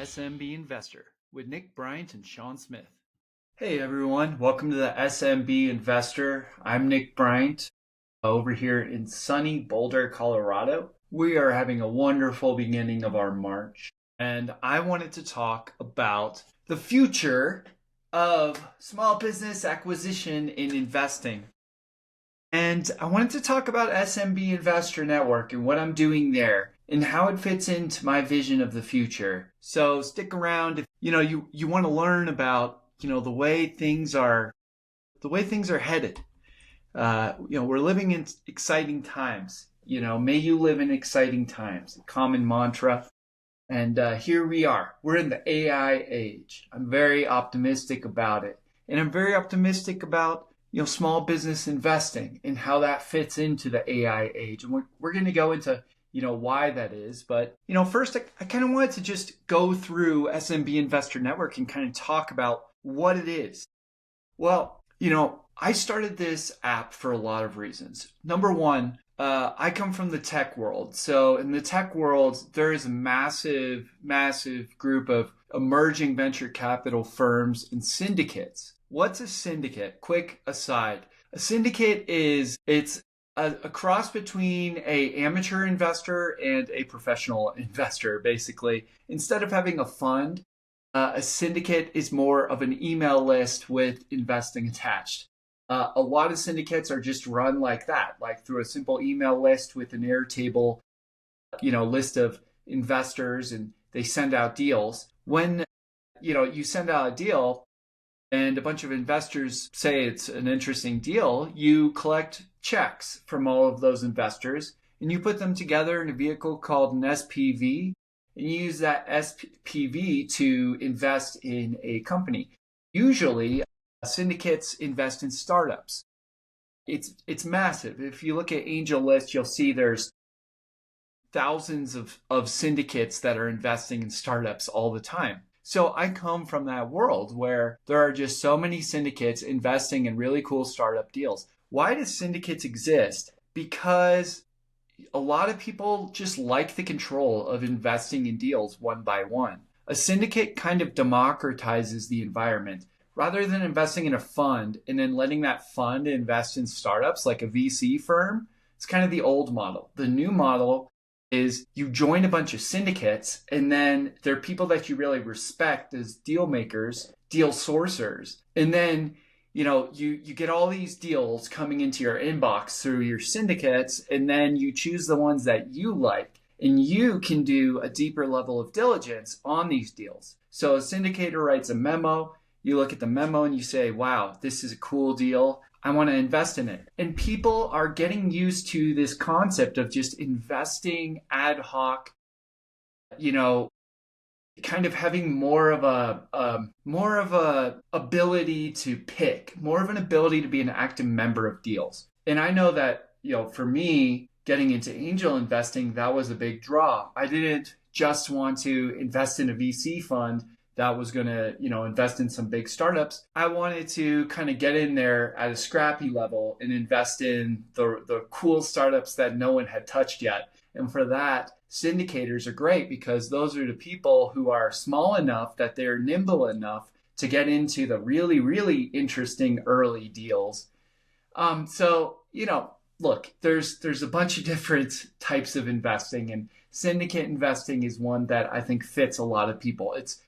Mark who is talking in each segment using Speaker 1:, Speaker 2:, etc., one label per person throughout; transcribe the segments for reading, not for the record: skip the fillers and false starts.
Speaker 1: SMB Investor with Nick Bryant and Sean Smith. Hey everyone, welcome to the SMB Investor. I'm Nick Bryant over here in sunny Boulder, Colorado. We are having a wonderful beginning of our March, and I wanted to talk about the future of small business acquisition in investing. And I wanted to talk about SMB Investor Network and what I'm doing there and how it fits into my vision of the future. So stick around if you want to learn about the way things are headed. We're living in exciting times. May you live in exciting times. A common mantra. And here we are. We're in the AI age. I'm very optimistic about it, and I'm very optimistic about small business investing and how that fits into the AI age. And we're going to go into why that is. But, first, I kind of wanted to just go through SMB Investor Network and kind of talk about what it is. Well, I started this app for a lot of reasons. Number one, I come from the tech world. So in the tech world, there is a massive, massive group of emerging venture capital firms and syndicates. What's a syndicate? Quick aside. A syndicate it's a cross between an amateur investor and a professional investor, basically. Instead of having a fund, a syndicate is more of an email list with investing attached. A lot of syndicates are just run like that, like through a simple email list with an Airtable, list of investors, and they send out deals. When, you send out a deal and a bunch of investors say it's an interesting deal, you collect checks from all of those investors and you put them together in a vehicle called an SPV, and you use that SPV to invest in a company. Usually, syndicates invest in startups. It's massive. If you look at AngelList, you'll see there's thousands of syndicates that are investing in startups all the time. So I come from that world where there are just so many syndicates investing in really cool startup deals. Why do syndicates exist? Because a lot of people just like the control of investing in deals one by one. A syndicate kind of democratizes the environment. Rather than investing in a fund and then letting that fund invest in startups like a VC firm, it's kind of the old model. The new model is you join a bunch of syndicates, and then they're people that you really respect as deal makers, deal sourcers. And then, you get all these deals coming into your inbox through your syndicates, and then you choose the ones that you like, and you can do a deeper level of diligence on these deals. So a syndicator writes a memo. You look at the memo and you say, wow, this is a cool deal. I want to invest in it. And people are getting used to this concept of just investing ad hoc, kind of having more of a ability to pick, more of an ability to be an active member of deals. And I know that, for me, getting into angel investing, that was a big draw. I didn't just want to invest in a VC fund that was going to, invest in some big startups. I wanted to kind of get in there at a scrappy level and invest in the cool startups that no one had touched yet. And for that, syndicators are great because those are the people who are small enough that they're nimble enough to get into the really, really interesting early deals. Look, there's a bunch of different types of investing, and syndicate investing is one that I think fits a lot of people. It's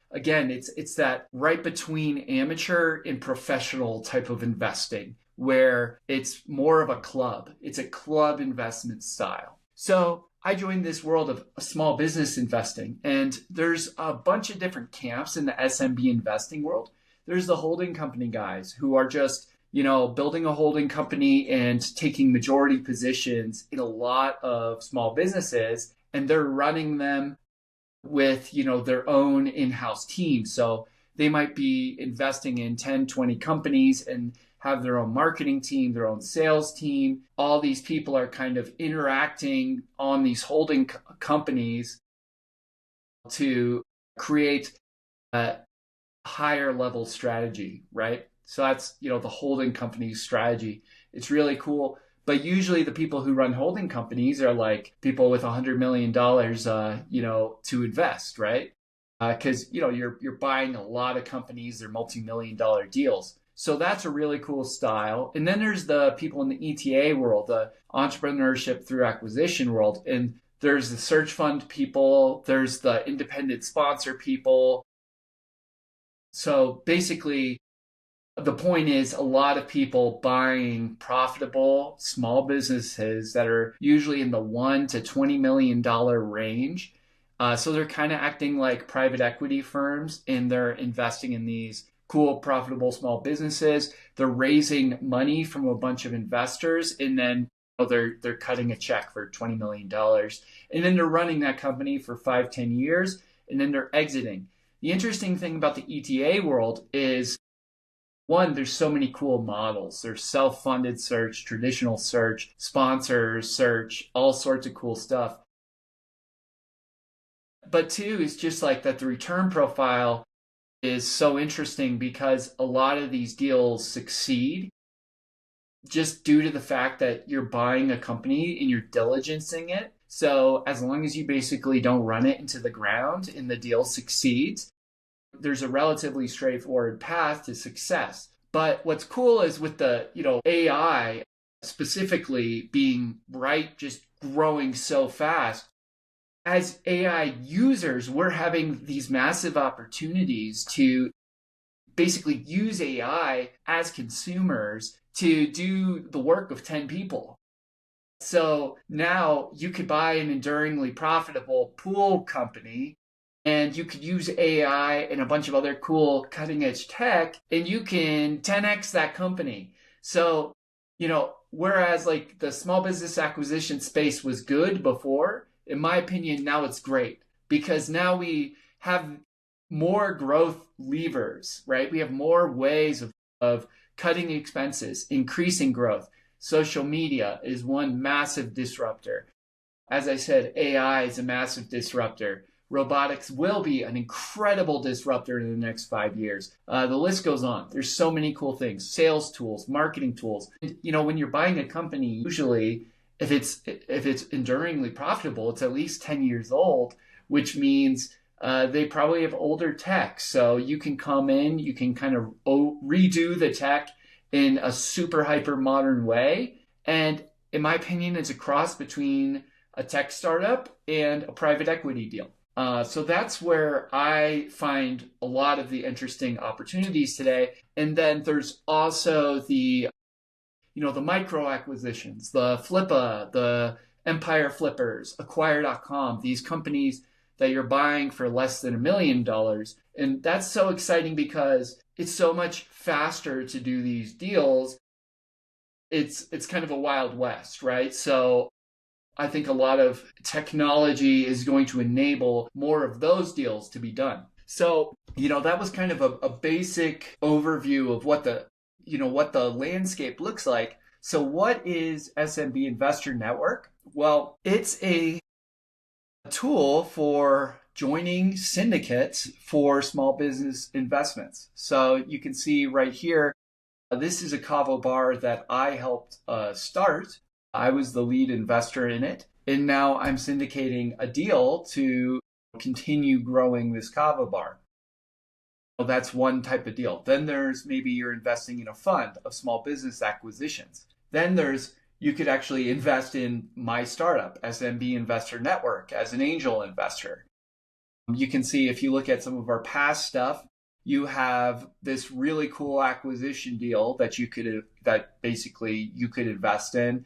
Speaker 1: that right between amateur and professional type of investing where it's more of a club. It's a club investment style. So I joined this world of small business investing, and there's a bunch of different camps in the SMB investing world. There's the holding company guys who are just, building a holding company and taking majority positions in a lot of small businesses, and they're running them with, their own in-house team. So they might be investing in 10, 20 companies and have their own marketing team, their own sales team. All these people are kind of interacting on these holding companies to create a higher level strategy, right? So that's, the holding company's strategy. It's really cool. But usually the people who run holding companies are like people with $100 million, to invest, right? because you're buying a lot of companies, they're multi-million-dollar deals. So that's a really cool style. And then there's the people in the ETA world, the entrepreneurship through acquisition world. And there's the search fund people, there's the independent sponsor people. So basically, the point is a lot of people buying profitable small businesses that are usually in the $1 to $20 million range. So they're kind of acting like private equity firms, and they're investing in these cool, profitable small businesses. They're raising money from a bunch of investors, and then they're cutting a check for $20 million. And then they're running that company for 5-10 years, and then they're exiting. The interesting thing about the ETA world is, one, there's so many cool models. There's self-funded search, traditional search, sponsors search, all sorts of cool stuff. But two, it's just like that the return profile is so interesting because a lot of these deals succeed just due to the fact that you're buying a company and you're diligencing it. So as long as you basically don't run it into the ground and the deal succeeds, there's a relatively straightforward path to success. But what's cool is with the, AI specifically being just growing so fast, as AI users, we're having these massive opportunities to basically use AI as consumers to do the work of 10 people. So now you could buy an enduringly profitable pool company, and you could use AI and a bunch of other cool cutting edge tech, and you can 10x that company. So, whereas like the small business acquisition space was good before, in my opinion, now it's great because now we have more growth levers, right? We have more ways of cutting expenses, increasing growth. Social media is one massive disruptor. As I said, AI is a massive disruptor. Robotics will be an incredible disruptor in the next 5 years. The list goes on. There's so many cool things, sales tools, marketing tools. When you're buying a company, usually if it's enduringly profitable, it's at least 10 years old, which means they probably have older tech. So you can come in, you can kind of redo the tech in a super hyper modern way. And in my opinion, it's a cross between a tech startup and a private equity deal. So that's where I find a lot of the interesting opportunities today. And then there's also the micro acquisitions, the Flippa, the Empire Flippers, Acquire.com, these companies that you're buying for less than $1 million. And that's so exciting because it's so much faster to do these deals. It's kind of a Wild West, right? So I think a lot of technology is going to enable more of those deals to be done. So, that was kind of a basic overview of what the landscape looks like. So what is SMB Investor Network? Well, it's a tool for joining syndicates for small business investments. So you can see right here, this is a Kavo bar that I helped start. I was the lead investor in it. And now I'm syndicating a deal to continue growing this Kavo bar. Well, that's one type of deal. Then there's maybe you're investing in a fund of small business acquisitions. Then you could actually invest in my startup, SMB Investor Network, as an angel investor. You can see if you look at some of our past stuff, you have this really cool acquisition deal that basically you could invest in.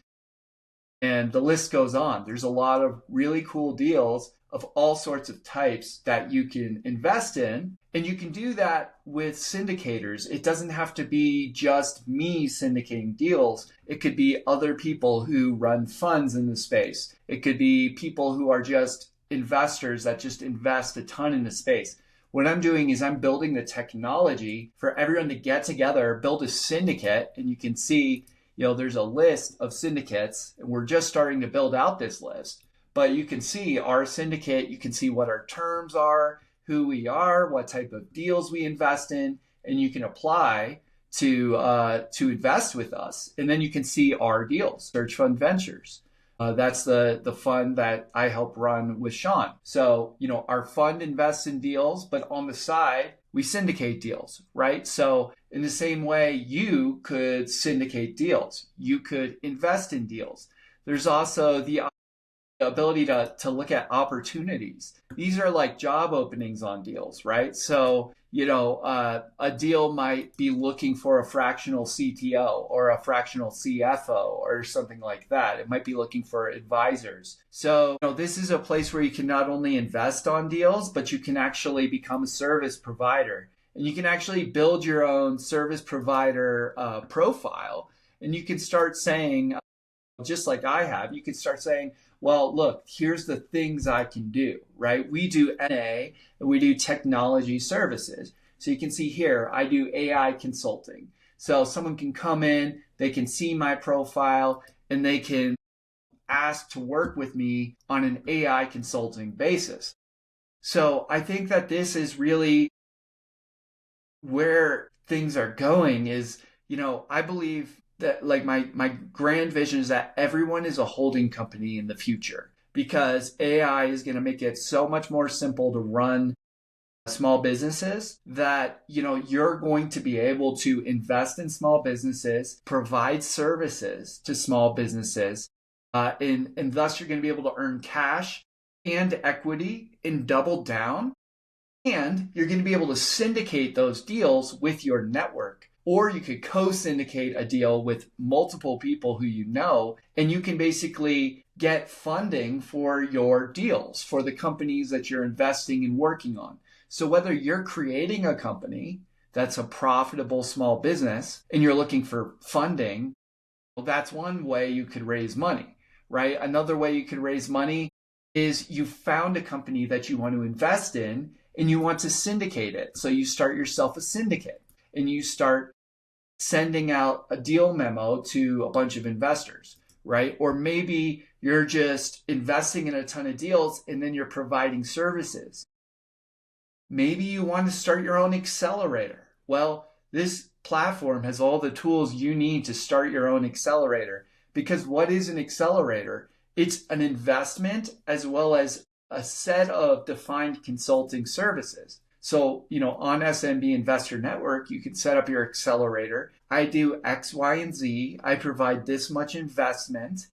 Speaker 1: And the list goes on. There's a lot of really cool deals of all sorts of types that you can invest in. And you can do that with syndicators. It doesn't have to be just me syndicating deals. It could be other people who run funds in the space. It could be people who are just investors that just invest a ton in the space. What I'm doing is I'm building the technology for everyone to get together, build a syndicate, and you can see there's a list of syndicates, and we're just starting to build out this list. But you can see our syndicate, you can see what our terms are, who we are, what type of deals we invest in, and you can apply to invest with us. And then you can see our deals, Search Fund Ventures. That's the fund that I help run with Sean. So, our fund invests in deals, but on the side, we syndicate deals, right? So, in the same way, you could syndicate deals, you could invest in deals. There's also the ability to look at opportunities. These are like job openings on deals, right? So, a deal might be looking for a fractional CTO or a fractional CFO or something like that. It might be looking for advisors. So, this is a place where you can not only invest on deals, but you can actually become a service provider. And you can actually build your own service provider profile. And you can start saying, just like I have, you could start saying, well, look, here's the things I can do, right? We do NA and we do technology services. So you can see here, I do AI consulting. So someone can come in, they can see my profile, and they can ask to work with me on an AI consulting basis. So I think that this is really where things are going is, I believe that like my grand vision is that everyone is a holding company in the future because AI is going to make it so much more simple to run small businesses that you're going to be able to invest in small businesses, provide services to small businesses, and thus you're going to be able to earn cash and equity and double down, and you're going to be able to syndicate those deals with your network. Or you could co-syndicate a deal with multiple people who and you can basically get funding for your deals, for the companies that you're investing and working on. So whether you're creating a company that's a profitable small business and you're looking for funding, well, that's one way you could raise money, right? Another way you could raise money is you found a company that you want to invest in and you want to syndicate it. So you start yourself a syndicate and you start sending out a deal memo to a bunch of investors, right? Or maybe you're just investing in a ton of deals and then you're providing services. Maybe you want to start your own accelerator. Well, this platform has all the tools you need to start your own accelerator. Because what is an accelerator? It's an investment as well as a set of defined consulting services. So, on SMB Investor Network, you can set up your accelerator. I do X, Y, and Z. I provide this much investment.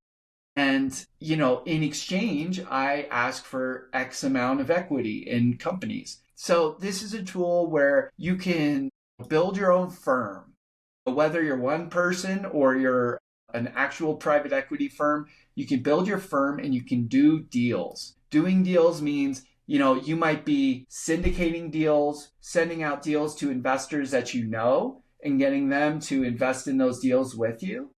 Speaker 1: And, in exchange, I ask for X amount of equity in companies. So this is a tool where you can build your own firm. Whether you're one person or you're an actual private equity firm, you can build your firm and you can do deals. Doing deals means you might be syndicating deals, sending out deals to investors that and getting them to invest in those deals with you.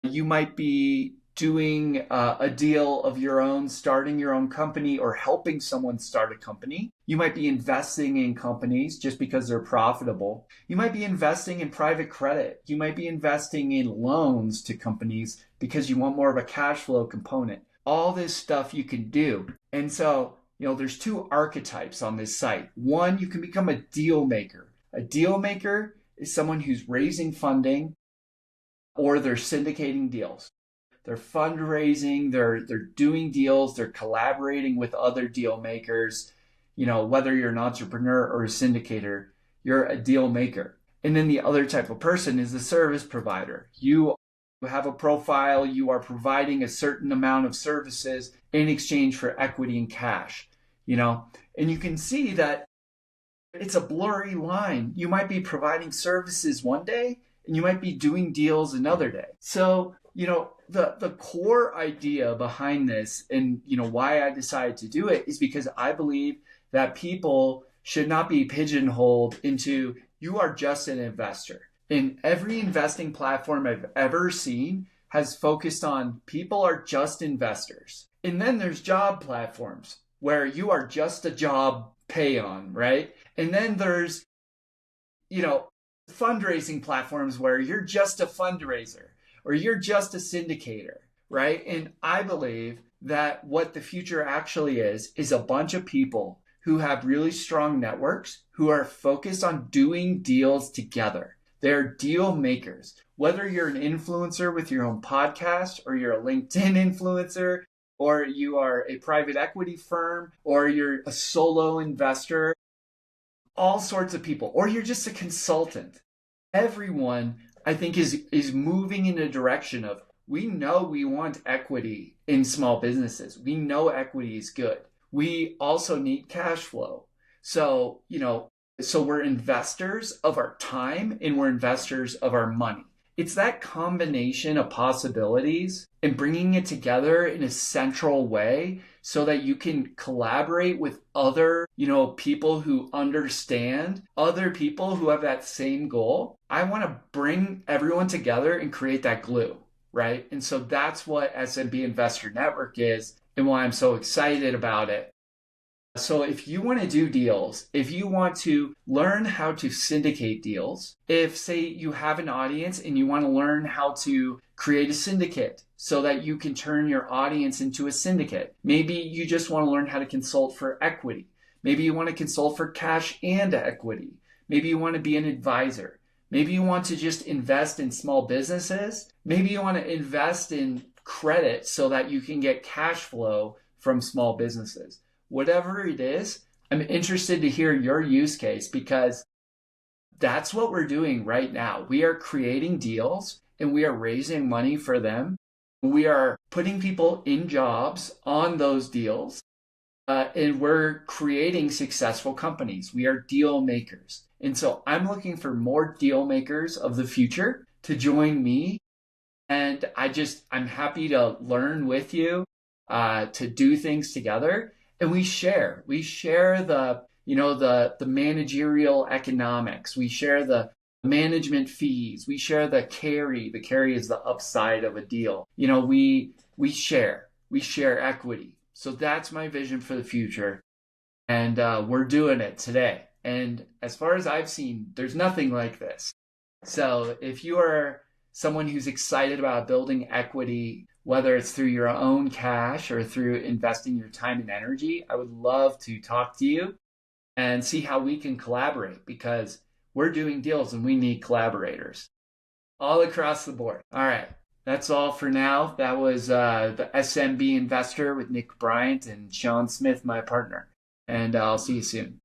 Speaker 1: You might be doing a deal of your own, starting your own company or helping someone start a company. You might be investing in companies just because they're profitable. You might be investing in private credit. You might be investing in loans to companies because you want more of a cash flow component. All this stuff you can do. And so there's two archetypes on this site. One, you can become a deal maker. A deal maker is someone who's raising funding or they're syndicating deals. They're fundraising, they're doing deals, they're collaborating with other deal makers. Whether you're an entrepreneur or a syndicator, you're a deal maker. And then the other type of person is the service provider. You have a profile, you are providing a certain amount of services in exchange for equity and cash, and you can see that it's a blurry line. You might be providing services one day and you might be doing deals another day. So, the core idea behind this and, why I decided to do it is because I believe that people should not be pigeonholed into you are just an investor. In every investing platform I've ever seen has focused on people are just investors. And then there's job platforms where you are just a job pay on, right? And then there's, fundraising platforms where you're just a fundraiser or you're just a syndicator, right? And I believe that what the future actually is a bunch of people who have really strong networks who are focused on doing deals together. They're deal makers. Whether you're an influencer with your own podcast, or you're a LinkedIn influencer, or you are a private equity firm, or you're a solo investor, all sorts of people, or you're just a consultant. Everyone, I think, is moving in a direction of, we know we want equity in small businesses. We know equity is good. We also need cash flow. So, so we're investors of our time and we're investors of our money. It's that combination of possibilities and bringing it together in a central way so that you can collaborate with other, people who understand, other people who have that same goal. I want to bring everyone together and create that glue, right? And so that's what SMB Investor Network is and why I'm so excited about it. So if you want to do deals, if you want to learn how to syndicate deals, if say you have an audience and you want to learn how to create a syndicate so that you can turn your audience into a syndicate. Maybe you just want to learn how to consult for equity. Maybe you want to consult for cash and equity. Maybe you want to be an advisor. Maybe you want to just invest in small businesses. Maybe you want to invest in credit so that you can get cash flow from small businesses. Whatever it is, I'm interested to hear your use case because that's what we're doing right now. We are creating deals and we are raising money for them. We are putting people in jobs on those deals and we're creating successful companies. We are deal makers. And so I'm looking for more deal makers of the future to join me. And I'm happy to learn with you, to do things together. And we share the managerial economics. We share the management fees. We share the carry. The carry is the upside of a deal. We share equity. So that's my vision for the future. And we're doing it today. And as far as I've seen, there's nothing like this. So if you are someone who's excited about building equity, whether it's through your own cash or through investing your time and energy, I would love to talk to you and see how we can collaborate because we're doing deals and we need collaborators all across the board. All right, that's all for now. That was the SMB Investor with Nick Bryant and Sean Smith, my partner. And I'll see you soon.